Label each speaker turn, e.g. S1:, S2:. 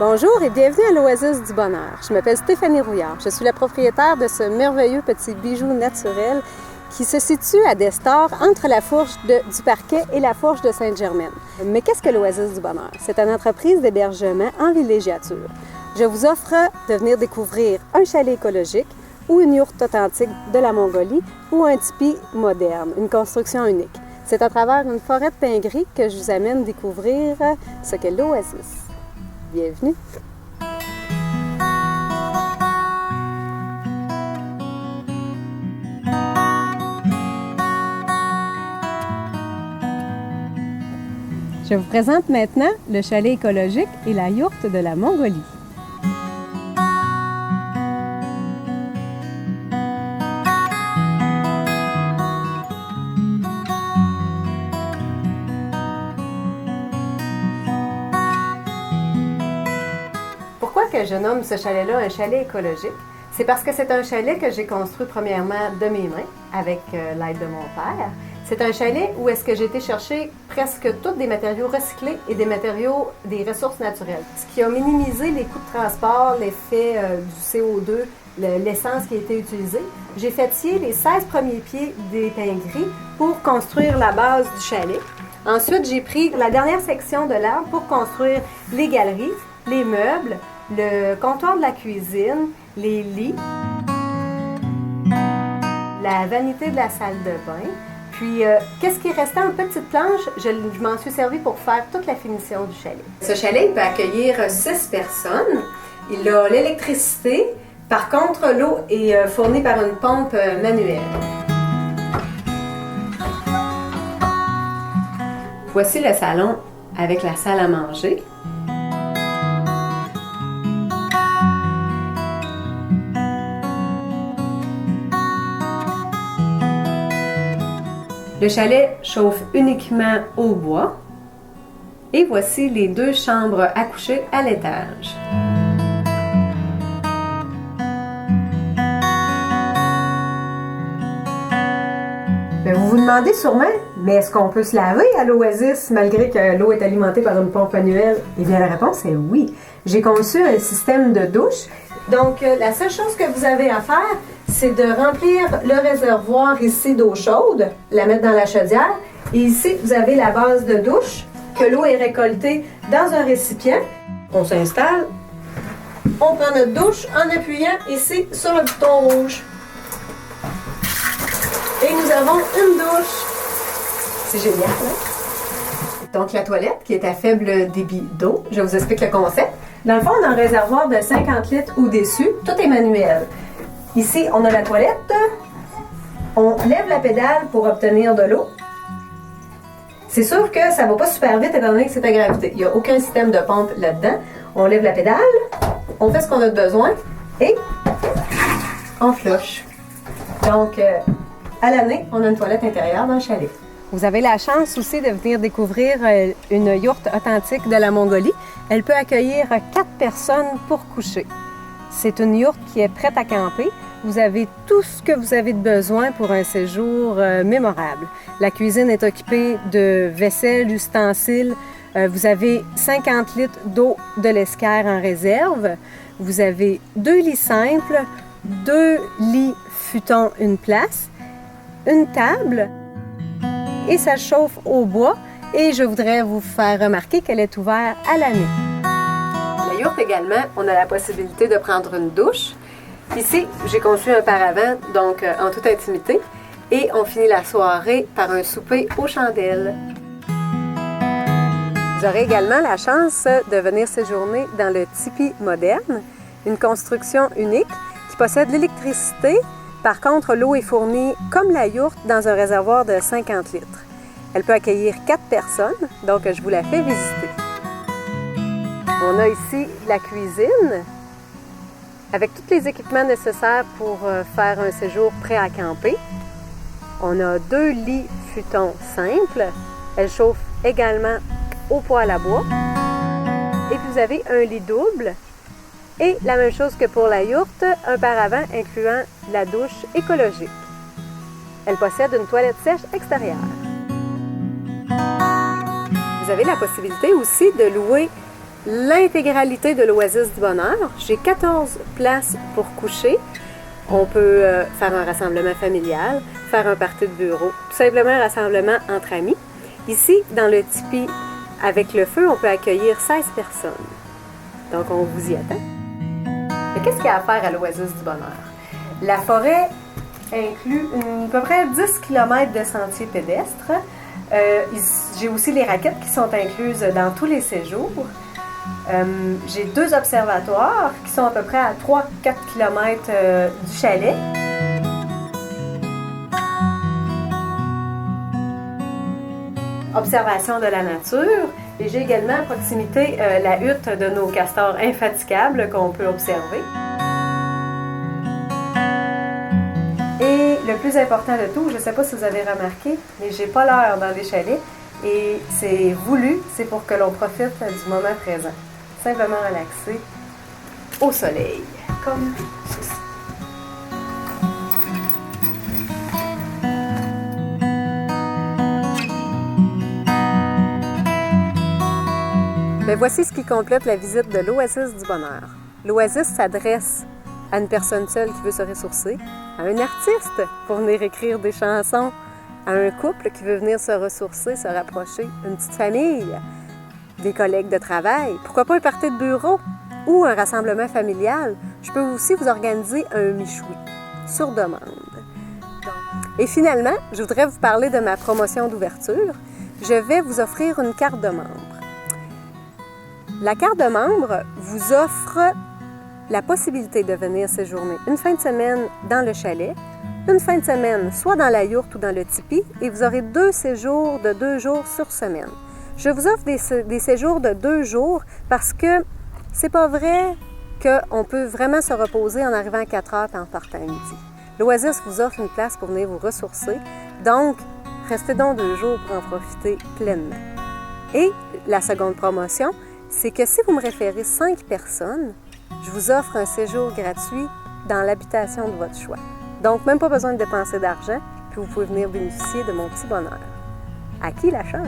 S1: Bonjour et bienvenue à l'Oasis du Bonheur. Je m'appelle Stéphanie Rouillard. Je suis la propriétaire de ce merveilleux petit bijou naturel qui se situe à Destor, entre la fourche du Parquet et la fourche de Sainte-Germaine. Mais qu'est-ce que l'Oasis du Bonheur? C'est une entreprise d'hébergement en villégiature. Je vous offre de venir découvrir un chalet écologique ou une yourte authentique de la Mongolie ou un tipi moderne, une construction unique. C'est à travers une forêt de pins gris que je vous amène découvrir ce qu'est l'Oasis. Bienvenue! Je vous présente maintenant le chalet écologique et la yourte de la Mongolie. Pourquoi que je nomme ce chalet-là un chalet écologique? C'est parce que c'est un chalet que j'ai construit premièrement de mes mains avec l'aide de mon père. C'est un chalet où est-ce que j'ai été chercher presque tous des matériaux recyclés et des ressources naturelles. Ce qui a minimisé les coûts de transport, l'effet du CO2, l'essence qui a été utilisée. J'ai fait scier les 16 premiers pieds des pins gris pour construire la base du chalet. Ensuite, j'ai pris la dernière section de l'arbre pour construire les galeries, les meubles, le comptoir de la cuisine, les lits, la vanité de la salle de bain. Puis, qu'est-ce qui restait en petite planche? Je m'en suis servi pour faire toute la finition du chalet. Ce chalet, il peut accueillir 6 personnes. Il a l'électricité. Par contre, l'eau est fournie par une pompe manuelle. Voici le salon avec la salle à manger. Le chalet chauffe uniquement au bois. Et voici les 2 chambres à coucher à l'étage. Vous vous demandez sûrement, mais est-ce qu'on peut se laver à l'Oasis malgré que l'eau est alimentée par une pompe manuelle? Eh bien, la réponse est oui. J'ai conçu un système de douche. Donc, la seule chose que vous avez à faire, c'est de remplir le réservoir ici d'eau chaude, la mettre dans la chaudière. Et ici, vous avez la base de douche, que l'eau est récoltée dans un récipient. On s'installe, on prend notre douche en appuyant ici sur le bouton rouge. Et nous avons une douche. C'est génial, hein? Donc, la toilette qui est à faible débit d'eau. Je vous explique le concept. Dans le fond, on a un réservoir de 50 litres au-dessus. Tout est manuel. Ici, on a la toilette. On lève la pédale pour obtenir de l'eau. C'est sûr que ça ne va pas super vite étant donné que c'est à gravité. Il n'y a aucun système de pompe là-dedans. On lève la pédale, on fait ce qu'on a besoin et on flush. Donc, à l'année, on a une toilette intérieure dans le chalet. Vous avez la chance aussi de venir découvrir une yourte authentique de la Mongolie. Elle peut accueillir 4 personnes pour coucher. C'est une yourte qui est prête à camper. Vous avez tout ce que vous avez de besoin pour un séjour mémorable. La cuisine est occupée de vaisselle, ustensiles. Vous avez 50 litres d'eau de l'esquerre en réserve. Vous avez 2 lits simples, 2 lits futon une place, une table et ça chauffe au bois. Et je voudrais vous faire remarquer qu'elle est ouverte à l'année. La yourte également, on a la possibilité de prendre une douche. Ici, j'ai conçu un paravent, donc en toute intimité, et on finit la soirée par un souper aux chandelles. Vous aurez également la chance de venir séjourner dans le tipi moderne, une construction unique qui possède l'électricité. Par contre, l'eau est fournie comme la yourte dans un réservoir de 50 litres. Elle peut accueillir 4 personnes, donc je vous la fais visiter. On a ici la cuisine, avec tous les équipements nécessaires pour faire un séjour prêt à camper. On a 2 lits futons simples. Elle chauffe également au poêle à bois. Et puis vous avez un lit double. Et la même chose que pour la yourte, un paravent incluant la douche écologique. Elle possède une toilette sèche extérieure. Vous avez la possibilité aussi de louer l'intégralité de l'Oasis du Bonheur. J'ai 14 places pour coucher. On peut faire un rassemblement familial, faire un party de bureau, tout simplement un rassemblement entre amis. Ici, dans le tipi avec le feu, on peut accueillir 16 personnes. Donc, on vous y attend. Mais qu'est-ce qu'il y a à faire à l'Oasis du Bonheur? La forêt inclut à peu près 10 km de sentiers pédestres. J'ai aussi les raquettes qui sont incluses dans tous les séjours. J'ai 2 observatoires qui sont à peu près à 3-4 km du chalet. Observation de la nature. Et j'ai également à proximité la hutte de nos castors infatigables qu'on peut observer. Et le plus important de tout, je ne sais pas si vous avez remarqué, mais j'ai pas l'heure dans les chalets et c'est voulu, c'est pour que l'on profite du moment présent. Simplement relaxer au soleil, comme ceci. Mais voici ce qui complète la visite de l'Oasis du Bonheur. L'Oasis s'adresse à une personne seule qui veut se ressourcer, à un artiste pour venir écrire des chansons, à un couple qui veut venir se ressourcer, se rapprocher, une petite famille, des collègues de travail, pourquoi pas un party de bureau ou un rassemblement familial. Je peux aussi vous organiser un michoui, sur demande. Et finalement, je voudrais vous parler de ma promotion d'ouverture. Je vais vous offrir une carte de membre. La carte de membre vous offre la possibilité de venir séjourner une fin de semaine dans le chalet, une fin de semaine soit dans la yourte ou dans le tipi, et vous aurez 2 séjours de 2 jours sur semaine. Je vous offre des séjours de 2 jours parce que c'est pas vrai qu'on peut vraiment se reposer en arrivant à 4 heures et en partant à midi. L'Oasis vous offre une place pour venir vous ressourcer, donc restez donc 2 jours pour en profiter pleinement. Et la seconde promotion, c'est que si vous me référez 5 personnes, je vous offre un séjour gratuit dans l'habitation de votre choix. Donc, même pas besoin de dépenser d'argent, puis vous pouvez venir bénéficier de mon petit bonheur. À qui la chance?